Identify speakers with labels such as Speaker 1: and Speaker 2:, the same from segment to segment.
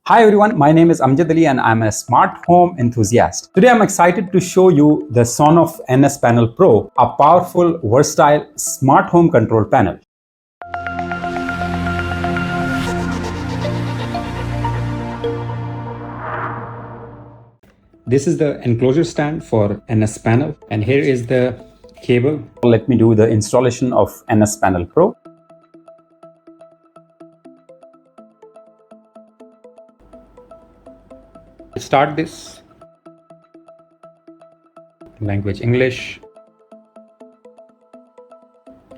Speaker 1: Hi everyone, my name is Amjad Ali and I'm a smart home enthusiast. Today I'm excited to show you the SONOFF NSPanel Pro, a powerful, versatile smart home control panel. This is the enclosure stand for NSPanel, and here is the cable. Let me do the installation of NSPanel Pro. Start this. Language English.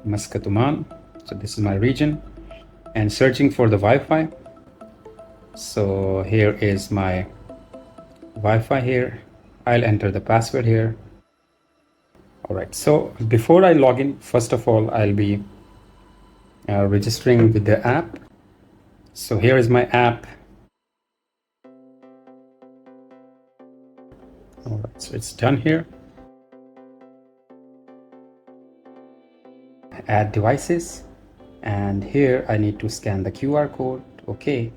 Speaker 1: Muscat, Oman. So this is my region, and searching for the Wi-Fi. So here is my Wi-Fi here. I'll enter the password here. All right, so before I log in, first of all, I'll be registering with the app. So here is my app. All right, so it's done here. Add devices, and here I need to scan the QR code. Okay,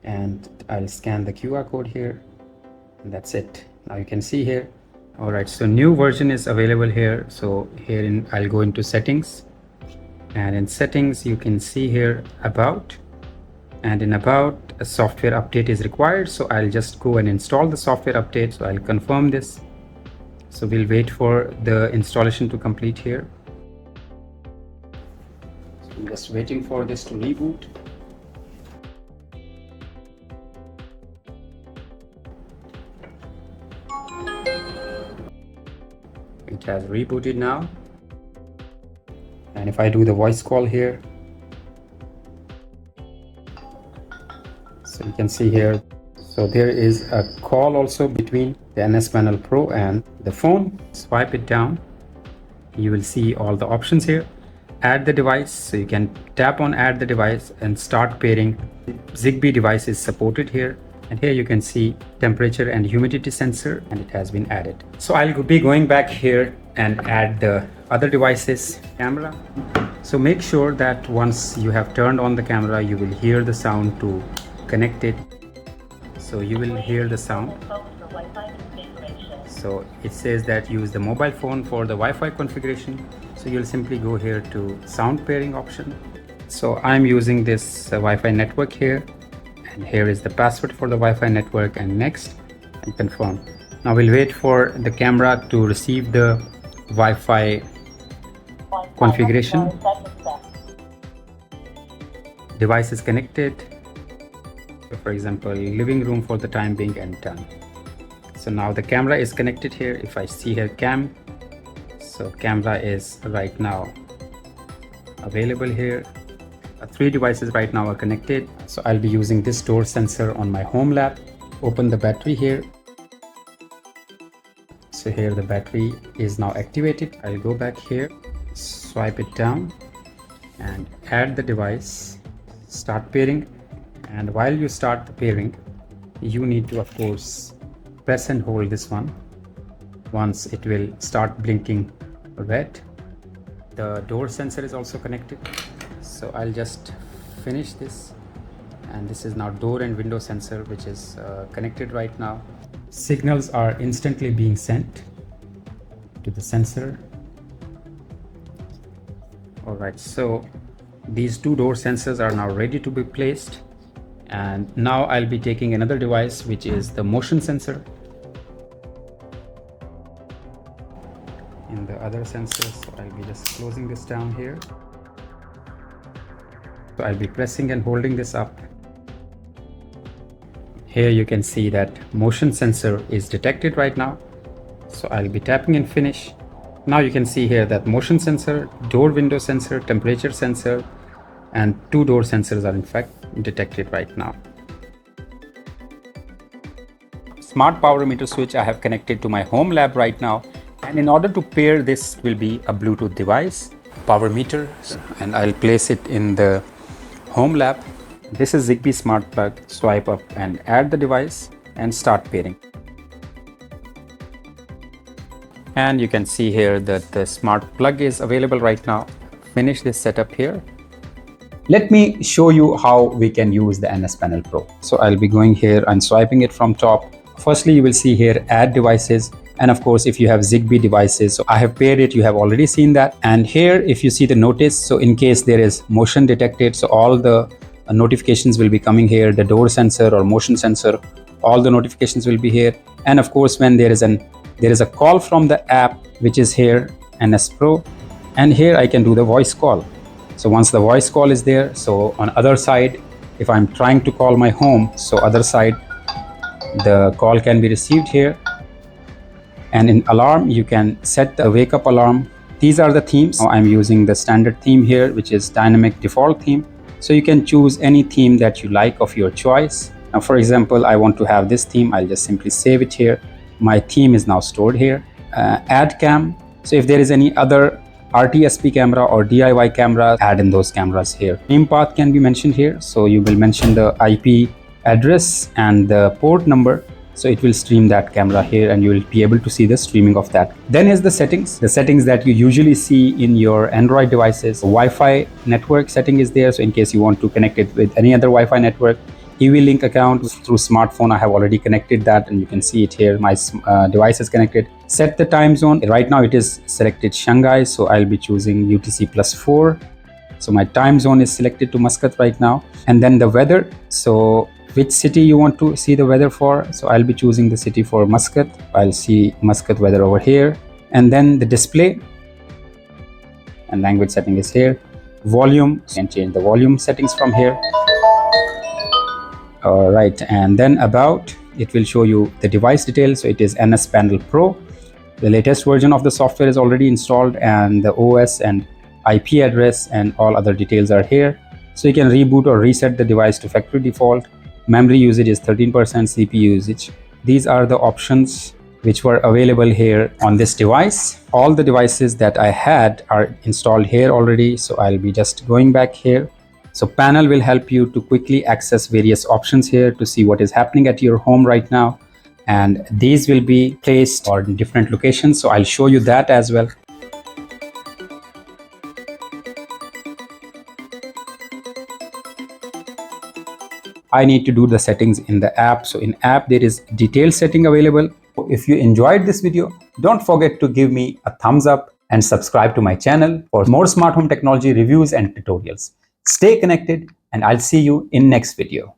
Speaker 1: and I'll scan the QR code here, and that's it. Now you can see here. All right, so new version is available here. So here I'll go into settings, and in settings you can see here about, and in about a software update is required. So I'll just go and install the software update. So I'll confirm this. So we'll wait for the installation to complete here. So I'm just waiting for this to reboot. It has rebooted now, and if I do the voice call here, so you can see here, so there is a call also between the NSPanel Pro and the phone. Swipe it down, you will see all the options here. Add the device, so you can tap on add the device and start pairing. Zigbee device is supported here, and here you can see temperature and humidity sensor, and it has been added. So I'll be going back here and add the other devices. Camera, so make sure that once you have turned on the camera, you will hear the sound to connect it. So you will hear the sound. So it says that use the mobile phone for the Wi-Fi configuration. So you'll simply go here to sound pairing option. So I'm using this Wi-Fi network here, and here is the password for the Wi-Fi network, and next and confirm. Now we'll wait for the camera to receive the Wi-Fi configuration. Device is connected. So for example, living room for the time being, and done. So now the camera is connected here. If I see here cam, so camera is right now available here. 3 devices right now are connected. So I'll be using this door sensor on my home lab. Open the battery here. So here the battery is now activated. I'll go back here, swipe it down, and add the device, start pairing. And while you start the pairing, you need to of course press and hold this one. Once it will start blinking red. The door sensor is also connected. So I'll just finish this, and this is now door and window sensor, which is connected right now. Signals are instantly being sent to the sensor. All right, so these 2 door sensors are now ready to be placed, and now I'll be taking another device, which is the motion sensor. In the other sensors, so I'll be just closing this down here. So I'll be pressing and holding this up. Here you can see that motion sensor is detected right now. So I'll be tapping and finish. Now you can see here that motion sensor, door window sensor, temperature sensor, and 2 door sensors are in fact detected right now. Smart power meter switch I have connected to my home lab right now. And in order to pair, this will be a Bluetooth device, power meter, and I'll place it in the home lab. This is Zigbee smart plug. Swipe up and add the device and start pairing. And you can see here that the smart plug is available right now. Finish this setup here. Let me show you how we can use the NS Panel Pro. So I'll be going here and swiping it from top. Firstly, you will see here add devices. And of course, if you have Zigbee devices, so I have paired it, you have already seen that. And here, if you see the notice, so in case there is motion detected, so all the notifications will be coming here, the door sensor or motion sensor, all the notifications will be here. And of course, when there is a call from the app, which is here, NS Pro, and here I can do the voice call. So once the voice call is there, so on other side, if I'm trying to call my home, so other side, the call can be received here. And in alarm, you can set the wake up alarm. These are the themes. Now I'm using the standard theme here, which is dynamic default theme. So you can choose any theme that you like of your choice. Now, for example, I want to have this theme. I'll just simply save it here. My theme is now stored here. Add cam. So if there is any other RTSP camera or DIY camera, add in those cameras here. Name path can be mentioned here. So you will mention the IP address and the port number. So it will stream that camera here and you will be able to see the streaming of that. Then is the settings that you usually see in your Android devices. Wi-Fi network setting is there. So in case you want to connect it with any other Wi-Fi network, EV-Link account through smartphone, I have already connected that and you can see it here. My device is connected. Set the time zone. Right now it is selected Shanghai. So I'll be choosing UTC +4. So my time zone is selected to Muscat right now. And then the weather. So which city you want to see the weather for. So I'll be choosing the city for Muscat. I'll see Muscat weather over here. And then the display and language setting is here. Volume, you can change the volume settings from here. All right, and then about, it will show you the device details. So it is NS Panel Pro. The latest version of the software is already installed and the OS and IP address and all other details are here. So you can reboot or reset the device to factory default. Memory usage is 13%, CPU usage. These are the options which were available here on this device. All the devices that I had are installed here already. So I'll be just going back here. So panel will help you to quickly access various options here to see what is happening at your home right now. And these will be placed on different locations. So I'll show you that as well. I need to do the settings in the app. So in app, there is detailed setting available. If you enjoyed this video, don't forget to give me a thumbs up and subscribe to my channel for more smart home technology reviews and tutorials. Stay connected and I'll see you in next video.